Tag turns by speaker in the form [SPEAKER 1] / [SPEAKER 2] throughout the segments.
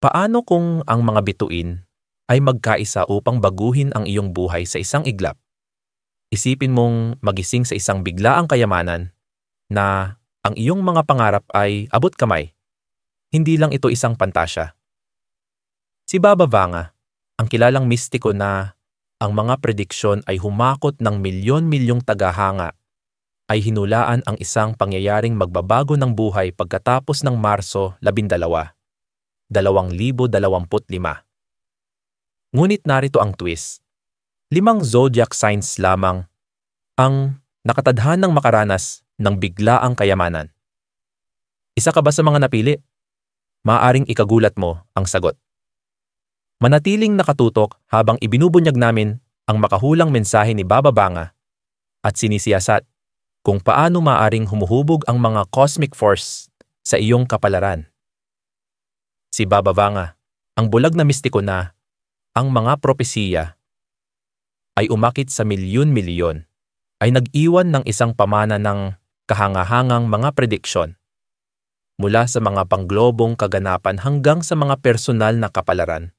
[SPEAKER 1] Paano kung ang mga bituin ay magkaisa upang baguhin ang iyong buhay sa isang iglap? Isipin mong magising sa isang biglaang kayamanan na ang iyong mga pangarap ay abot kamay. Hindi lang ito isang pantasya. Si Baba Vanga, ang kilalang mistiko na ang mga prediksyon ay humakot ng milyon-milyong tagahanga, ay hinulaan ang isang pangyayaring magbabago ng buhay pagkatapos ng Marso 12, 2025. Ngunit narito ang twist. 5 zodiac signs lamang ang nakatadhanang makaranas ng biglaang kayamanan. Isa ka ba sa mga napili? Maaring ikagulat mo ang sagot. Manatiling nakatutok habang ibinubunyag namin ang makahulang mensahe ni Baba Vanga at sinisiyasat kung paano maaring humuhubog ang mga cosmic force sa iyong kapalaran. Si Baba Vanga, ang bulag na mistiko na ang mga propesiya ay umakit sa milyon-milyon, ay nag-iwan ng isang pamana ng kahangahangang mga prediksyon. Mula sa mga pangglobong kaganapan hanggang sa mga personal na kapalaran,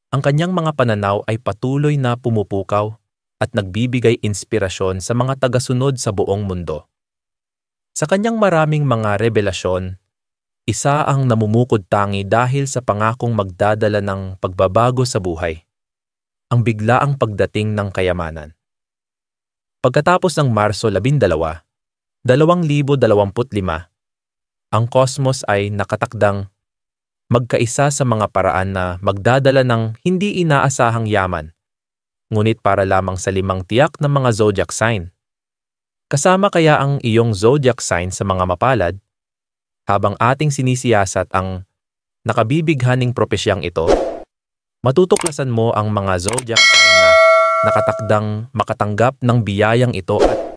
[SPEAKER 1] ang kanyang mga pananaw ay patuloy na pumupukaw at nagbibigay inspirasyon sa mga tagasunod sa buong mundo. Sa kanyang maraming mga revelasyon, isa ang namumukod-tangi dahil sa pangakong magdadala ng pagbabago sa buhay, ang biglaang pagdating ng kayamanan. Pagkatapos ng Marso 12, 2025, ang kosmos ay nakatakdang magkaisa sa mga paraan na magdadala ng hindi inaasahang yaman, ngunit para lamang sa 5 tiyak ng mga zodiac sign. Kasama kaya ang iyong zodiac sign sa mga mapalad, habang ating sinisiyasat ang nakabibighaning propesyang ito, matutuklasan mo ang mga zodiac sign na nakatakdang makatanggap ng biyayang ito at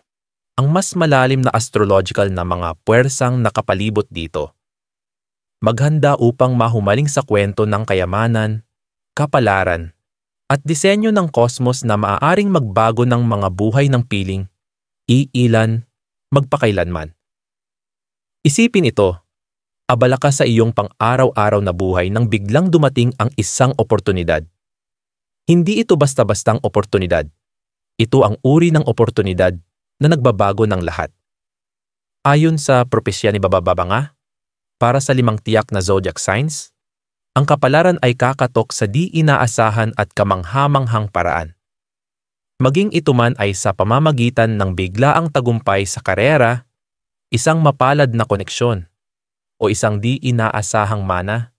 [SPEAKER 1] ang mas malalim na astrological na mga puwersang nakapalibot dito. Maghanda upang mahumaling sa kwento ng kayamanan, kapalaran, at disenyo ng kosmos na maaaring magbago ng mga buhay ng piling, iilan, magpakailanman. Isipin ito, abala ka sa iyong pang-araw-araw na buhay nang biglang dumating ang isang oportunidad. Hindi ito basta-bastang oportunidad. Ito ang uri ng oportunidad na nagbabago ng lahat. Ayon sa propesya ni Baba Vanga, para sa 5 tiyak na zodiac signs, ang kapalaran ay kakatok sa di inaasahan at kamanghamanghang paraan. Maging ito man ay sa pamamagitan ng biglaang tagumpay sa karera, isang mapalad na koneksyon, o isang di inaasahang mana,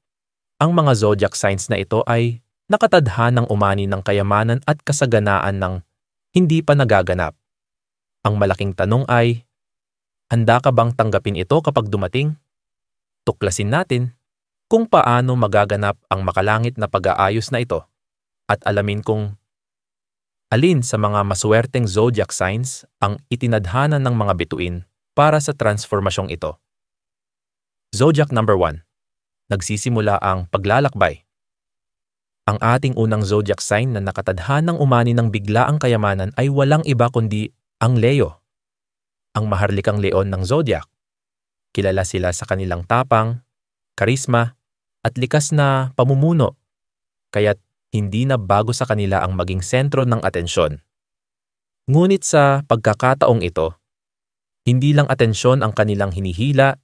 [SPEAKER 1] ang mga zodiac signs na ito ay nakatadhanang umani ng kayamanan at kasaganaan ng hindi pa nagaganap. Ang malaking tanong ay, handa ka bang tanggapin ito kapag dumating? Tuklasin natin kung paano magaganap ang makalangit na pag-aayos na ito at alamin kung alin sa mga maswerteng zodiac signs ang itinadhana ng mga bituin para sa transformasyong ito. Zodiac number 1. Nagsisimula ang paglalakbay. Ang ating unang zodiac sign na nakatadhanang umani ng biglaang kayamanan ay walang iba kundi ang Leo, ang maharlikang leon ng zodiac. Kilala sila sa kanilang tapang, karisma, at likas na pamumuno, kaya't hindi na bago sa kanila ang maging sentro ng atensyon. Ngunit sa pagkakataong ito, hindi lang atensyon ang kanilang hinihila,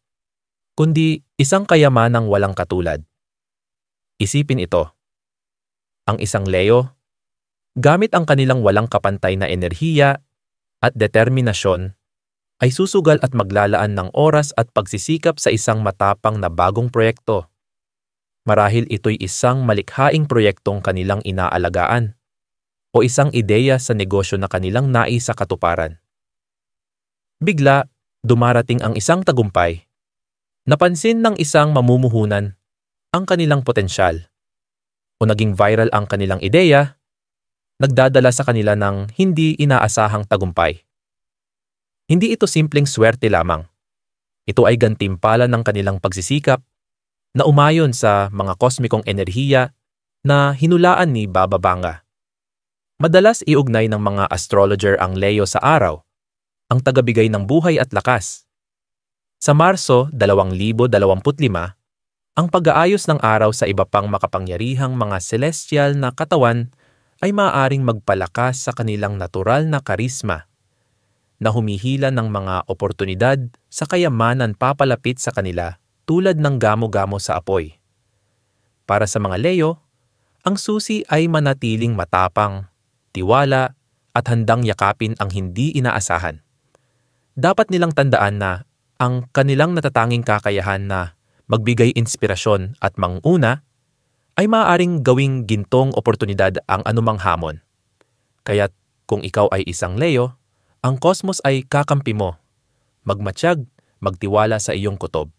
[SPEAKER 1] kundi isang kayamanang walang katulad. Isipin ito. Ang isang Leo, gamit ang kanilang walang kapantay na enerhiya at determinasyon, ay susugal at maglalaan ng oras at pagsisikap sa isang matapang na bagong proyekto. Marahil ito'y isang malikhaing proyektong kanilang inaalagaan o isang ideya sa negosyo na kanilang nais sa katuparan. Bigla, dumarating ang isang tagumpay. Napansin ng isang mamumuhunan ang kanilang potensyal o naging viral ang kanilang ideya, nagdadala sa kanila ng hindi inaasahang tagumpay. Hindi ito simpleng swerte lamang. Ito ay gantimpala ng kanilang pagsisikap na umayon sa mga kosmikong enerhiya na hinulaan ni Baba Vanga. Madalas iugnay ng mga astrologer ang Leo sa araw, ang tagabigay ng buhay at lakas. Sa Marso 2025, Ang pag-aayos ng araw sa iba pang makapangyarihang mga celestial na katawan ay maaaring magpalakas sa kanilang natural na karisma na humihila ng mga oportunidad sa kayamanan papalapit sa kanila tulad ng gamo-gamo sa apoy. Para sa mga Leo, ang susi ay manatiling matapang, tiwala, at handang yakapin ang hindi inaasahan. Dapat nilang tandaan na ang kanilang natatanging kakayahan na magbigay inspirasyon at manguna ay maaaring gawing gintong oportunidad ang anumang hamon. Kaya't kung ikaw ay isang Leo, ang kosmos ay kakampi mo. Magmatsyag, magtiwala sa iyong kutob,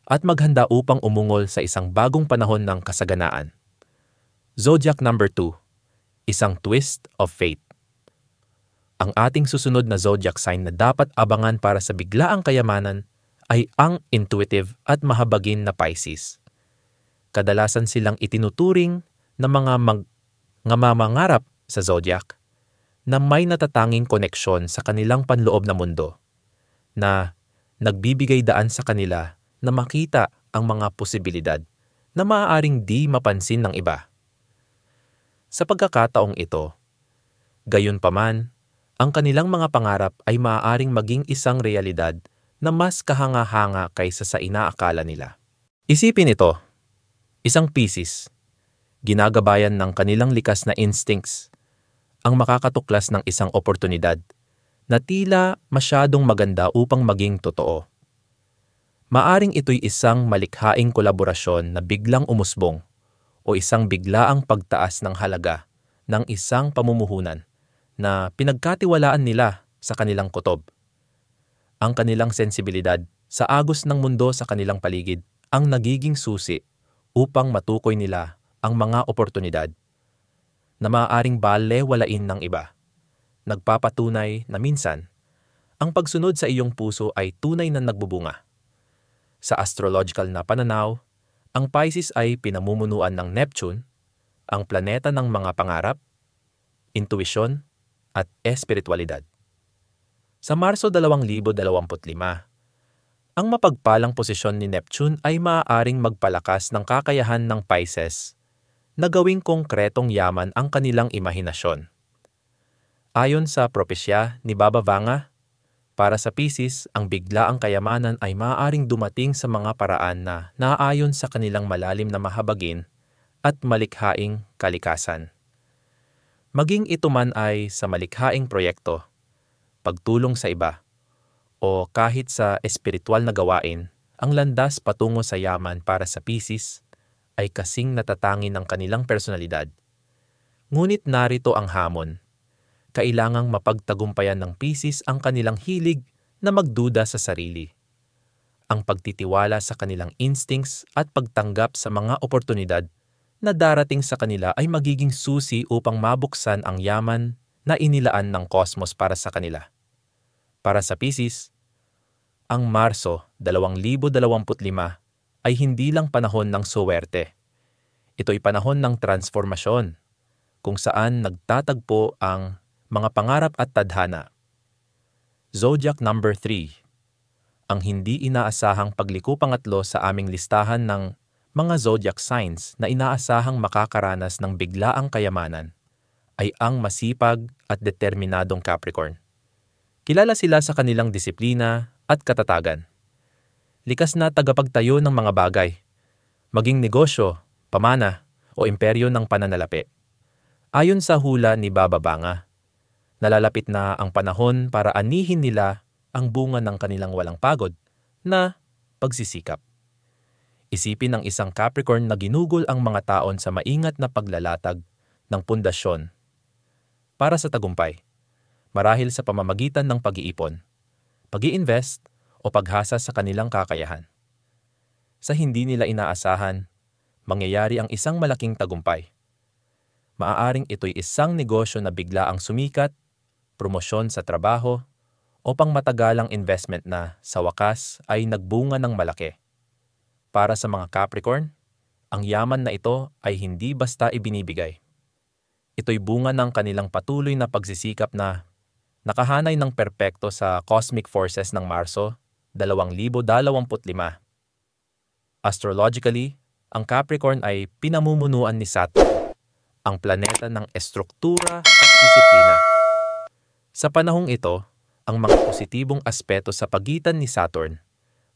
[SPEAKER 1] at maghanda upang umungol sa isang bagong panahon ng kasaganaan. Zodiac number 2, isang twist of fate. Ang ating susunod na zodiac sign na dapat abangan para sa biglaang kayamanan ay ang intuitive at mahabagin na Pisces. Kadalasan silang itinuturing na mga mamangarap sa zodiac na may natatanging koneksyon sa kanilang panloob na mundo, na nagbibigay daan sa kanila na makita ang mga posibilidad na maaaring di mapansin ng iba. Sa pagkakataong ito, gayunpaman, ang kanilang mga pangarap ay maaaring maging isang realidad na mas kahanga-hanga kaysa sa inaakala nila. Isipin ito, isang Pisces, ginagabayan ng kanilang likas na instincts, ang makakatuklas ng isang oportunidad na tila masyadong maganda upang maging totoo. Maaring ito'y isang malikhaing kolaborasyon na biglang umusbong o isang biglaang pagtaas ng halaga ng isang pamumuhunan na pinagkatiwalaan nila sa kanilang kutob. Ang kanilang sensibilidad sa agos ng mundo sa kanilang paligid ang nagiging susi upang matukoy nila ang mga oportunidad na maaaring balewalain ng iba. Nagpapatunay na minsan, ang pagsunod sa iyong puso ay tunay na nagbubunga. Sa astrological na pananaw, ang Pisces ay pinamumunuan ng Neptune, ang planeta ng mga pangarap, intuisyon, at espiritualidad. Sa Marso 2025, ang mapagpalang posisyon ni Neptune ay maaaring magpalakas ng kakayahan ng Pisces na gawing konkretong yaman ang kanilang imahinasyon. Ayon sa propesya ni Baba Vanga, para sa Pisces, ang biglaang kayamanan ay maaaring dumating sa mga paraan na naaayon sa kanilang malalim na mahabagin at malikhaing kalikasan. Maging ito man ay sa malikhaing proyekto, pagtulong sa iba, o kahit sa espiritual na gawain, ang landas patungo sa yaman para sa Pisces ay kasing natatangin ng kanilang personalidad. Ngunit narito ang hamon. Kailangang mapagtagumpayan ng Pisces ang kanilang hilig na magduda sa sarili, ang pagtitiwala sa kanilang instincts at pagtanggap sa mga oportunidad na darating sa kanila ay magiging susi upang mabuksan ang yaman na inilaan ng kosmos para sa kanila. Para sa Pisces, ang Marso 2025 ay hindi lang panahon ng suwerte. Ito'y panahon ng transformasyon, kung saan nagtatagpo ang mga pangarap at tadhana. Zodiac number 3, ang hindi inaasahang pagliko pangatlo sa aming listahan ng mga zodiac signs na inaasahang makakaranas ng biglaang kayamanan ay ang masipag at determinadong Capricorn. Kilala sila sa kanilang disiplina at katatagan. Likas na tagapagtayo ng mga bagay, maging negosyo, pamana, o imperyo ng pananalapi. Ayon sa hula ni Baba Vanga, nalalapit na ang panahon para anihin nila ang bunga ng kanilang walang pagod na pagsisikap. Isipin ng isang Capricorn na ginugol ang mga taon sa maingat na paglalatag ng pundasyon para sa tagumpay, marahil sa pamamagitan ng pag-iipon, pag-i-invest o paghasa sa kanilang kakayahan. Sa hindi nila inaasahan, mangyayari ang isang malaking tagumpay. Maaaring ito'y isang negosyo na bigla ang sumikat, promosyon sa trabaho, o pangmatagalang investment na sa wakas ay nagbunga ng malaki. Para sa mga Capricorn, ang yaman na ito ay hindi basta ibinibigay. Ito'y bunga ng kanilang patuloy na pagsisikap na nakahanay ng perpekto sa cosmic forces ng Marso 2025. Astrologically, ang Capricorn ay pinamumunuan ni Saturn, ang planeta ng estruktura at disiplina. Sa panahong ito, ang mga positibong aspeto sa pagitan ni Saturn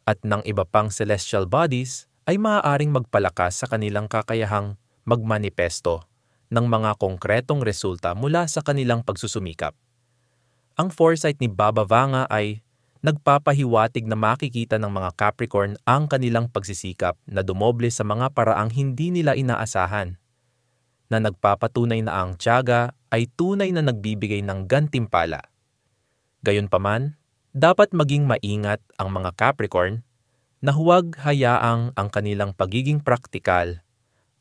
[SPEAKER 1] at ng iba pang celestial bodies ay maaaring magpalakas sa kanilang kakayahang magmanifesto ng mga konkretong resulta mula sa kanilang pagsusumikap. Ang foresight ni Baba Vanga ay nagpapahiwatig na makikita ng mga Capricorn ang kanilang pagsisikap na dumoble sa mga paraang hindi nila inaasahan, na nagpapatunay na ang tiyaga ay tunay na nagbibigay ng gantimpala. Gayunpaman, dapat maging maingat ang mga Capricorn na huwag hayaang ang kanilang pagiging praktikal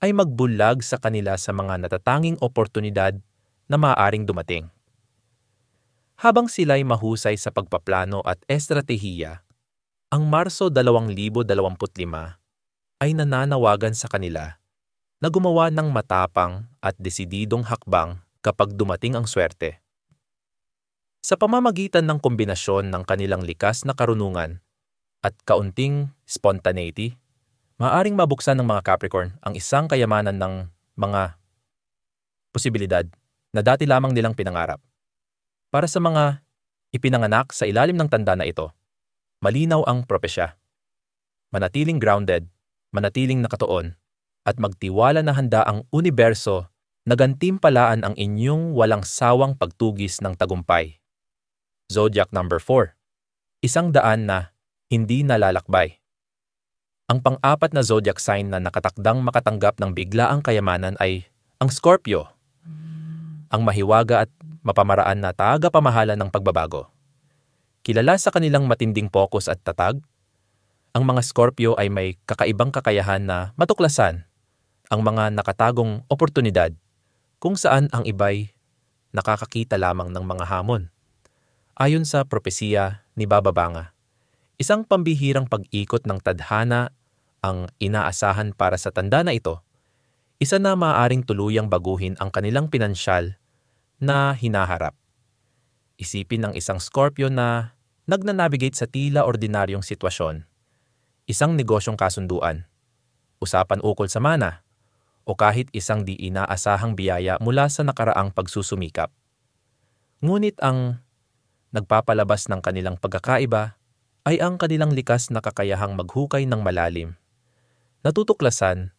[SPEAKER 1] ay magbulag sa kanila sa mga natatanging oportunidad na maaaring dumating. Habang sila'y mahusay sa pagpaplano at estratehiya, ang Marso 2025 ay nananawagan sa kanila na gumawa ng matapang at desididong hakbang kapag dumating ang swerte. Sa pamamagitan ng kombinasyon ng kanilang likas na karunungan at kaunting spontaneity, maaaring mabuksan ng mga Capricorn ang isang kayamanan ng mga posibilidad na dati lamang nilang pinangarap. Para sa mga ipinanganak sa ilalim ng tanda na ito, malinaw ang propesya. Manatiling grounded, manatiling nakatuon, at magtiwala na handa ang universo na gantimpalaan ang inyong walang sawang pagtugis ng tagumpay. Zodiac number 4. Isang daan na hindi nalalakbay. Ang pang-apat na zodiac sign na nakatakdang makatanggap ng biglaang kayamanan ay ang Scorpio, ang mahiwaga at mapamaraan na tagapamahala ng pagbabago. Kilala sa kanilang matinding focus at tatag, ang mga Scorpio ay may kakaibang kakayahan na matuklasan ang mga nakatagong oportunidad kung saan ang iba'y nakakakita lamang ng mga hamon. Ayon sa propesiya ni Baba Vanga, isang pambihirang pag-ikot ng tadhana ang inaasahan para sa tanda na ito, isa na maaaring tuluyang baguhin ang kanilang pinansyal na hinaharap. Isipin ng isang Scorpio na nagnanavigate sa tila ordinaryong sitwasyon, isang negosyong kasunduan, usapan ukol sa mana, o kahit isang di inaasahang biyaya mula sa nakaraang pagsusumikap. Ngunit ang nagpapalabas ng kanilang pagkakaiba ay ang kanilang likas na kakayahang maghukay ng malalim, natutuklasan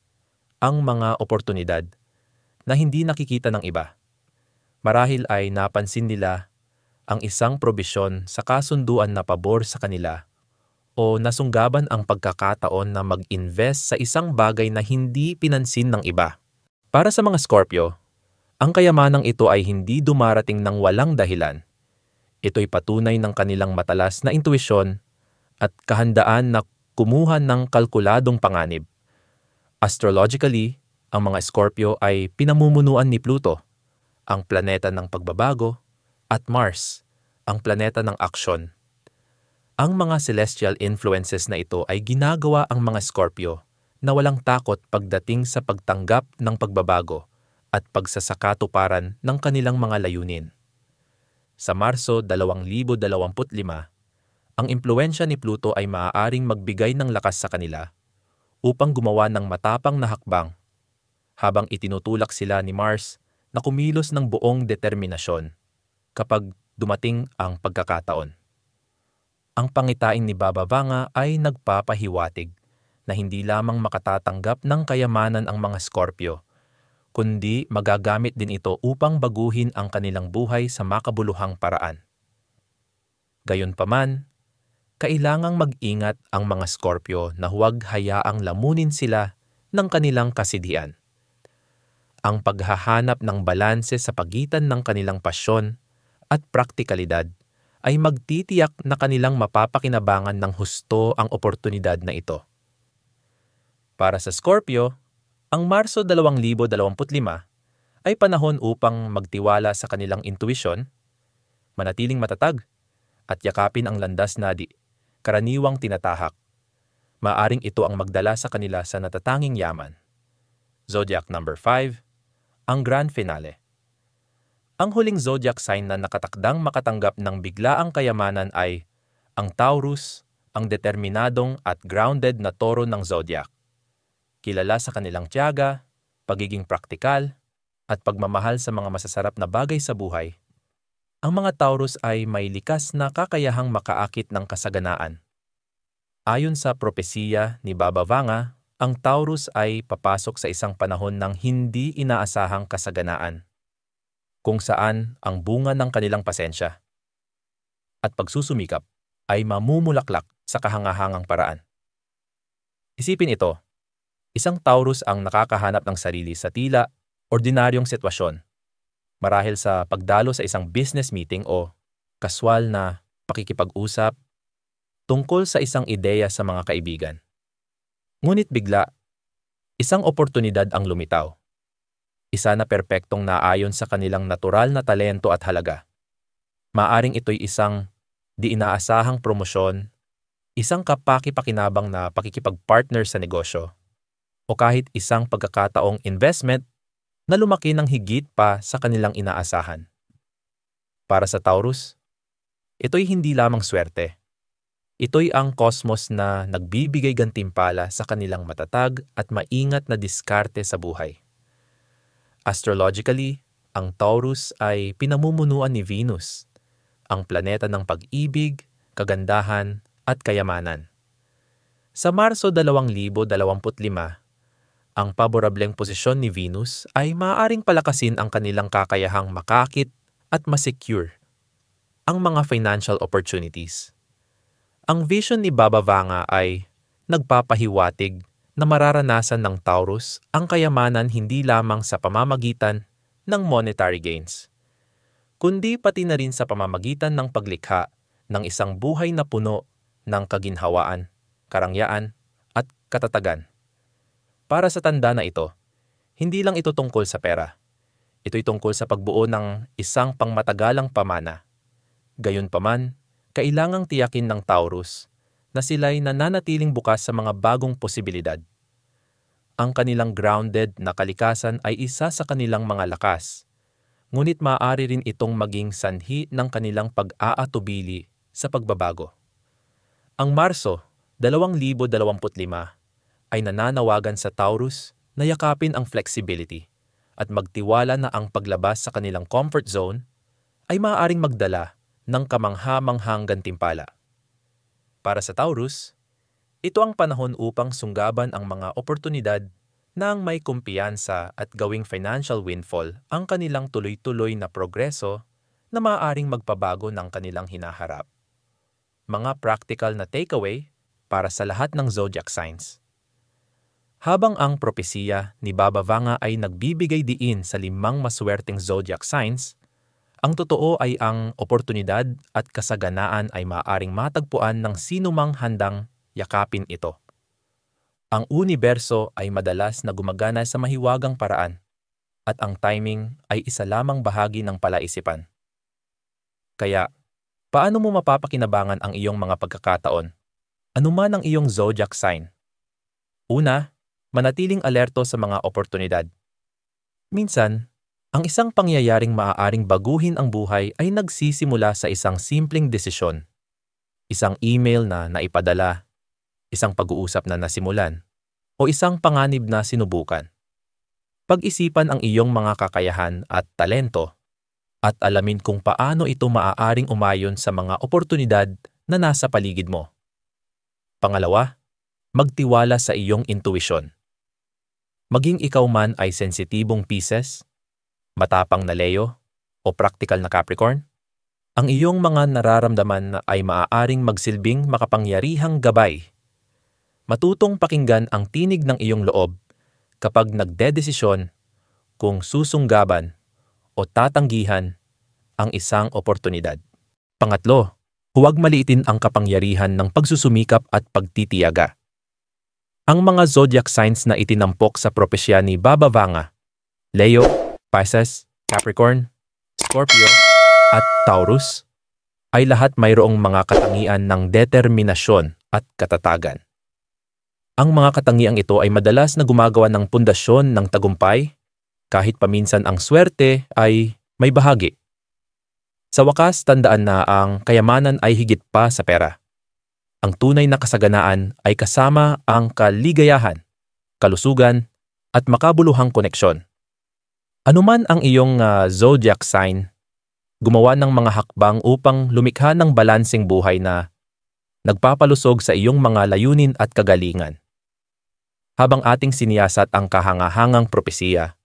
[SPEAKER 1] ang mga oportunidad na hindi nakikita ng iba. Marahil ay napansin nila ang isang probisyon sa kasunduan na pabor sa kanila o nasunggaban ang pagkakataon na mag-invest sa isang bagay na hindi pinansin ng iba. Para sa mga Scorpio, ang kayamanang ito ay hindi dumarating ng walang dahilan. Ito'y patunay ng kanilang matalas na intuisyon at kahandaan na kumuha ng kalkuladong panganib. Astrologically, ang mga Scorpio ay pinamumunuan ni Pluto, ang planeta ng pagbabago, at Mars, ang planeta ng aksyon. Ang mga celestial influences na ito ay ginagawa ang mga Scorpio na walang takot pagdating sa pagtanggap ng pagbabago at pagsasakatuparan ng kanilang mga layunin. Sa Marso 2025, ang impluwensya ni Pluto ay maaaring magbigay ng lakas sa kanila upang gumawa ng matapang na hakbang, habang itinutulak sila ni Mars na kumilos ng buong determinasyon kapag dumating ang pagkakataon. Ang pangitain ni Baba Vanga ay nagpapahiwatig na hindi lamang makatatanggap ng kayamanan ang mga Scorpio, kundi magagamit din ito upang baguhin ang kanilang buhay sa makabuluhang paraan. Gayunpaman, kailangang mag-ingat ang mga Scorpio na huwag hayaang lamunin sila ng kanilang kasidian. Ang paghahanap ng balanse sa pagitan ng kanilang pasyon at praktikalidad ay magtitiyak na kanilang mapapakinabangan ng husto ang oportunidad na ito. Para sa Scorpio, ang Marso 2025 ay panahon upang magtiwala sa kanilang intuisyon, manatiling matatag, at yakapin ang landas na karaniwang tinatahak. Maaring ito ang magdala sa kanila sa natatanging yaman. Zodiac number 5, ang Grand Finale. Ang huling zodiac sign na nakatakdang makatanggap ng biglaang kayamanan ay ang Taurus, ang determinadong at grounded na toro ng zodiac. kilala sa kanilang tiyaga, pagiging praktikal, at pagmamahal sa mga masasarap na bagay sa buhay, ang mga Taurus ay may likas na kakayahang makaakit ng kasaganaan. Ayon sa propesiya ni Baba Vanga, ang Taurus ay papasok sa isang panahon ng hindi inaasahang kasaganaan, kung saan ang bunga ng kanilang pasensya at pagsusumikap ay mamumulaklak sa kahangahangang paraan. Isipin ito, isang Taurus ang nakakahanap ng sarili sa tila ordinaryong sitwasyon, marahil sa pagdalo sa isang business meeting o kaswal na pakikipag-usap tungkol sa isang ideya sa mga kaibigan. Ngunit bigla, isang oportunidad ang lumitaw. Isa na perpektong naayon sa kanilang natural na talento at halaga. Maaring ito'y isang di inaasahang promosyon, isang kapaki-pakinabang na pakikipag-partner sa negosyo, o kahit isang pagkakataong investment na lumaki ng higit pa sa kanilang inaasahan. Para sa Taurus, ito'y hindi lamang swerte. Ito'y ang kosmos na nagbibigay gantimpala sa kanilang matatag at maingat na diskarte sa buhay. Astrologically, ang Taurus ay pinamumunuan ni Venus, ang planeta ng pag-ibig, kagandahan, at kayamanan. Sa Marso 2025, ang paborableng posisyon ni Venus ay maaaring palakasin ang kanilang kakayahang makakit at masecure ang mga financial opportunities. Ang vision ni Baba Vanga ay nagpapahiwatig na mararanasan ng Taurus ang kayamanan hindi lamang sa pamamagitan ng monetary gains, kundi pati na rin sa pamamagitan ng paglikha ng isang buhay na puno ng kaginhawaan, karangyaan, at katatagan. Para sa tanda na ito, hindi lang ito tungkol sa pera. Ito'y tungkol sa pagbuo ng isang pangmatagalang pamana. Gayunpaman, kailangang tiyakin ng Taurus na sila'y nananatiling bukas sa mga bagong posibilidad. Ang kanilang grounded na kalikasan ay isa sa kanilang mga lakas, ngunit maaari rin itong maging sanhi ng kanilang pag-aatubili sa pagbabago. Ang Marso 2025 ay nananawagan sa Taurus na yakapin ang flexibility at magtiwala na ang paglabas sa kanilang comfort zone ay maaaring magdala ng kamangha-manghang gantimpala. Para sa Taurus, ito ang panahon upang sunggaban ang mga oportunidad nang may kumpiyansa at gawing financial windfall ang kanilang tuloy-tuloy na progreso na maaaring magpabago ng kanilang hinaharap. Mga practical na takeaway para sa lahat ng zodiac signs. Habang ang propesiya ni Baba Vanga ay nagbibigay diin sa 5 maswerteng zodiac signs, ang totoo ay ang oportunidad at kasaganaan ay maaaring matagpuan ng sinumang handang yakapin ito. Ang universo ay madalas na gumagana sa mahiwagang paraan, at ang timing ay isa lamang bahagi ng palaisipan. Kaya, paano mo mapapakinabangan ang iyong mga pagkakataon? Ano man ang iyong zodiac sign? Una, manatiling alerto sa mga oportunidad. Minsan, ang isang pangyayaring maaaring baguhin ang buhay ay nagsisimula sa isang simpleng desisyon. Isang email na naipadala, isang pag-uusap na nasimulan, o isang panganib na sinubukan. Pag-isipan ang iyong mga kakayahan at talento at alamin kung paano ito maaaring umayon sa mga oportunidad na nasa paligid mo. Pangalawa, magtiwala sa iyong intuition. Maging ikaw man ay sensitibong Pisces, matapang na Leo, o practical na Capricorn, ang iyong mga nararamdaman ay maaaring magsilbing makapangyarihang gabay. Matutong pakinggan ang tinig ng iyong loob kapag nagdedesisyon kung susunggaban o tatanggihan ang isang oportunidad. Pangatlo, huwag maliitin ang kapangyarihan ng pagsusumikap at pagtitiyaga. Ang mga zodiac signs na itinampok sa propesya ni Baba Vanga, Leo, Pisces, Capricorn, Scorpio, at Taurus, ay lahat mayroong mga katangian ng determinasyon at katatagan. Ang mga katangiang ito ay madalas na gumagawa ng pundasyon ng tagumpay, kahit paminsan ang swerte ay may bahagi. Sa wakas, tandaan na ang kayamanan ay higit pa sa pera. Ang tunay na kasaganaan ay kasama ang kaligayahan kalusugan, at makabuluhang koneksyon. Anuman ang iyong zodiac sign, gumawa ng mga hakbang upang lumikha ng balanseng buhay na nagpapalusog sa iyong mga layunin at kagalingan. Habang ating siniyasat ang kahangahangang propesiya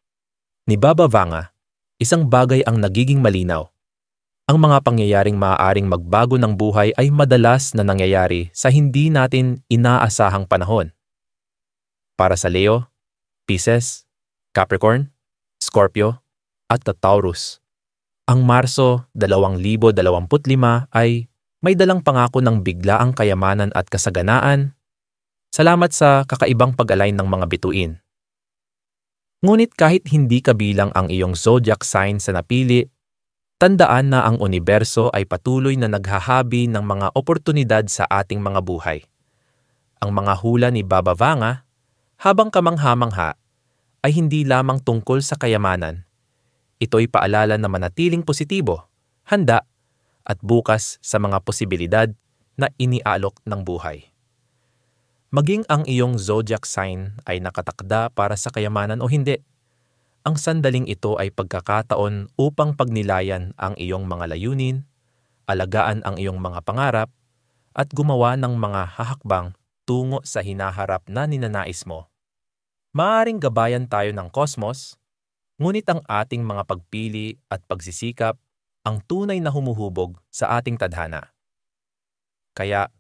[SPEAKER 1] ni Baba Vanga, isang bagay ang nagiging malinaw. Ang mga pangyayaring maaaring magbago ng buhay ay madalas na nangyayari sa hindi natin inaasahang panahon. Para sa Leo, Pisces, Capricorn, Scorpio, at Taurus, ang Marso 2025 ay may dalang pangako ng biglaang kayamanan at kasaganaan, salamat sa kakaibang pag-align ng mga bituin. Ngunit kahit hindi kabilang ang iyong zodiac sign sa napili, tandaan na ang universo ay patuloy na naghahabi ng mga oportunidad sa ating mga buhay. Ang mga hula ni Baba Vanga, habang kamangha-mangha, ay hindi lamang tungkol sa kayamanan. Ito'y paalala na manatiling positibo, handa, at bukas sa mga posibilidad na iniaalok ng buhay. Maging ang iyong zodiac sign ay nakatakda para sa kayamanan o hindi, ang sandaling ito ay pagkakataon upang pagnilayan ang iyong mga layunin, alagaan ang iyong mga pangarap, at gumawa ng mga hahakbang tungo sa hinaharap na ninanais mo. Maaaring gabayan tayo ng kosmos, ngunit ang ating mga pagpili at pagsisikap ang tunay na humuhubog sa ating tadhana. Kaya,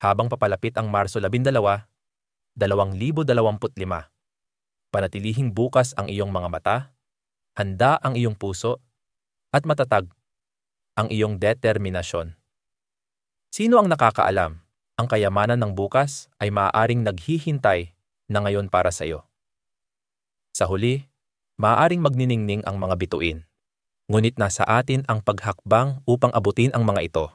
[SPEAKER 1] habang papalapit ang Marso 12, 2025, panatilihing bukas ang iyong mga mata, handa ang iyong puso, at matatag ang iyong determinasyon. Sino ang nakakaalam? Ang kayamanan ng bukas ay maaaring naghihintay na ngayon para sa iyo. Sa huli, maaaring magniningning ang mga bituin, ngunit nasa atin ang paghakbang upang abutin ang mga ito.